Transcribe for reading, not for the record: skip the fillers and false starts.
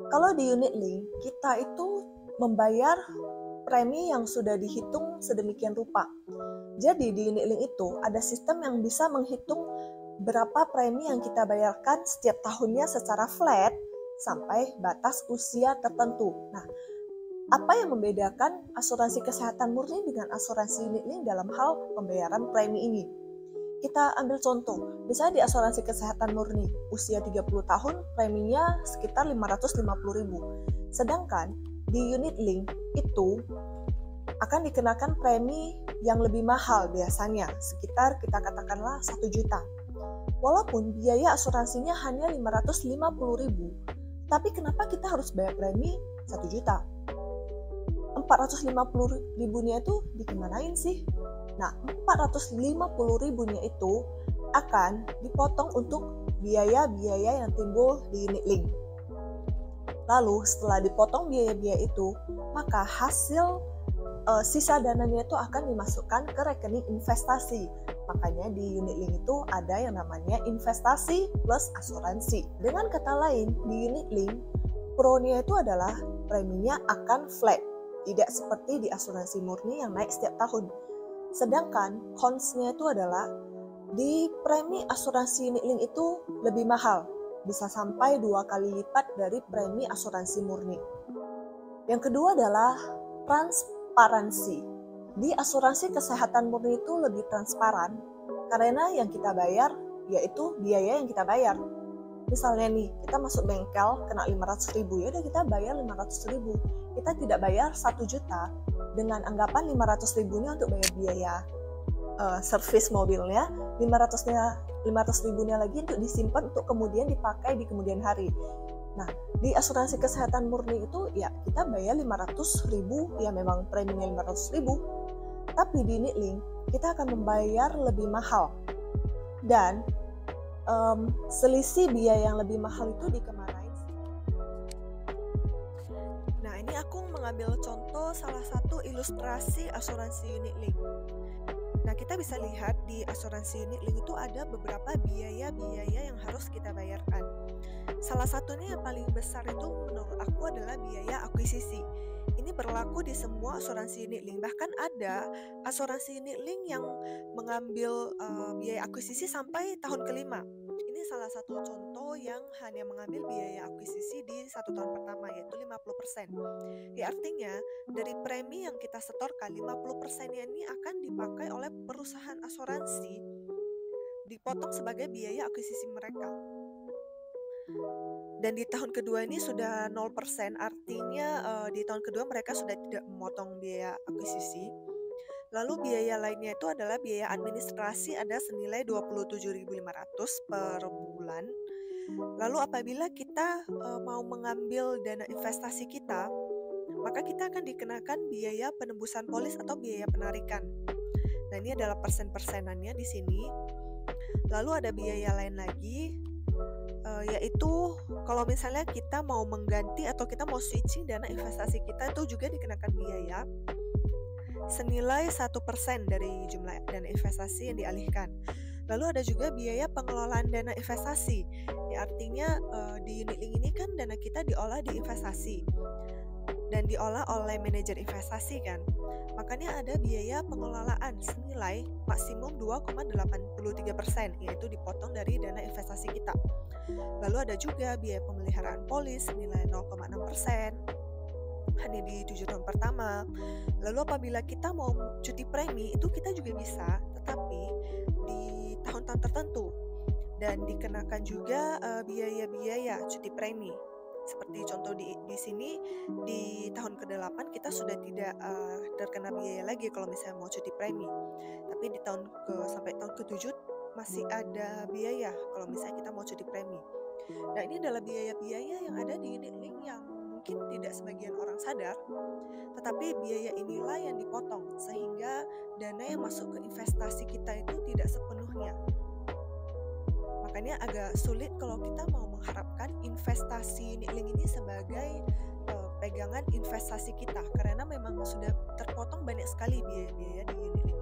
Kalau di unit link, kita itu membayar premi yang sudah dihitung sedemikian rupa. Jadi di unit link itu ada sistem yang bisa menghitung berapa premi yang kita bayarkan setiap tahunnya secara flat sampai batas usia tertentu. Nah, apa yang membedakan asuransi kesehatan murni dengan asuransi unit link dalam hal pembayaran premi ini? Kita ambil contoh, misalnya di asuransi kesehatan murni, usia 30 tahun, preminya sekitar 550.000. Sedangkan di unit link itu akan dikenakan premi yang lebih mahal biasanya, sekitar kita katakanlah 1 juta. Walaupun biaya asuransinya hanya 550.000, tapi kenapa kita harus bayar premi 1 juta? 450.000-nya itu dikemanain sih? Nah, 450.000-nya itu akan dipotong untuk biaya-biaya yang timbul di unit link. Lalu setelah dipotong biaya-biaya itu, maka hasil sisa dananya itu akan dimasukkan ke rekening investasi. Makanya di unit link itu ada yang namanya investasi plus asuransi. Dengan kata lain, di unit link, pro-nya itu adalah preminya akan flat. Tidak seperti di asuransi murni yang naik setiap tahun. Sedangkan cons-nya itu adalah di premi asuransi unit link itu lebih mahal. Bisa sampai 2 kali lipat dari premi asuransi murni. Yang kedua adalah transparansi. Di asuransi kesehatan murni itu lebih transparan karena yang kita bayar yaitu biaya yang kita bayar. Misalnya nih, kita masuk bengkel kena 500.000, ya udah kita bayar 500.000. Kita tidak bayar 1 juta dengan anggapan 500.000-nya untuk bayar biaya servis mobilnya, 500.000-nya lagi untuk disimpan untuk kemudian dipakai di kemudian hari. Nah, di asuransi kesehatan murni itu ya kita bayar 500.000, ya memang preminya 500.000. Tapi di unit link kita akan membayar lebih mahal. Dan selisih biaya yang lebih mahal itu dikemanain? Nah, ini aku mengambil contoh salah satu ilustrasi asuransi unit link. Nah, kita bisa lihat di asuransi unit link itu ada beberapa biaya-biaya yang harus kita bayarkan. Salah satunya yang paling besar itu menurut aku adalah biaya akuisisi. Ini berlaku di semua asuransi unit link. Bahkan ada asuransi unit link yang mengambil biaya akuisisi sampai tahun kelima. Ini salah satu contoh yang hanya mengambil biaya akuisisi di 1 tahun pertama, yaitu 50%. Ya, artinya dari premi yang kita setorkan, 50%-nya ini akan dipakai oleh perusahaan asuransi, dipotong sebagai biaya akuisisi mereka. Dan di tahun kedua ini sudah 0%, artinya di tahun kedua mereka sudah tidak memotong biaya akuisisi. Lalu biaya lainnya itu adalah biaya administrasi, ada senilai 27.500 per bulan. Lalu apabila kita mau mengambil dana investasi kita, maka kita akan dikenakan biaya penembusan polis atau biaya penarikan. Nah, ini adalah persen-persenannya di sini. Lalu ada biaya lain lagi, yaitu kalau misalnya kita mau mengganti atau kita mau switching dana investasi kita, itu juga dikenakan biaya senilai 1% dari jumlah dana investasi yang dialihkan. Lalu ada juga biaya pengelolaan dana investasi. Ya, artinya di unit link ini kan dana kita diolah di investasi dan diolah oleh manajer investasi kan. Makanya ada biaya pengelolaan senilai maksimum 2,83%, yaitu dipotong dari dana investasi kita. Lalu ada juga biaya pemeliharaan polis senilai 0,6%. hanya di 7 tahun pertama. Lalu apabila kita mau cuti premi, itu kita juga bisa, tetapi di tahun-tahun tertentu, dan dikenakan juga biaya-biaya cuti premi. Seperti contoh di sini, di tahun ke-8 kita sudah tidak terkena biaya lagi kalau misalnya mau cuti premi. Tapi di sampai tahun ke-7 masih ada biaya kalau misalnya kita mau cuti premi. Nah, ini adalah biaya-biaya yang ada di unit link yang mungkin tidak sebagian orang sadar, tetapi biaya inilah yang dipotong sehingga dana yang masuk ke investasi kita itu tidak sepenuhnya. Makanya agak sulit kalau kita mau mengharapkan investasi unit link ini sebagai pegangan investasi kita, karena memang sudah terpotong banyak sekali biaya-biaya di unit link.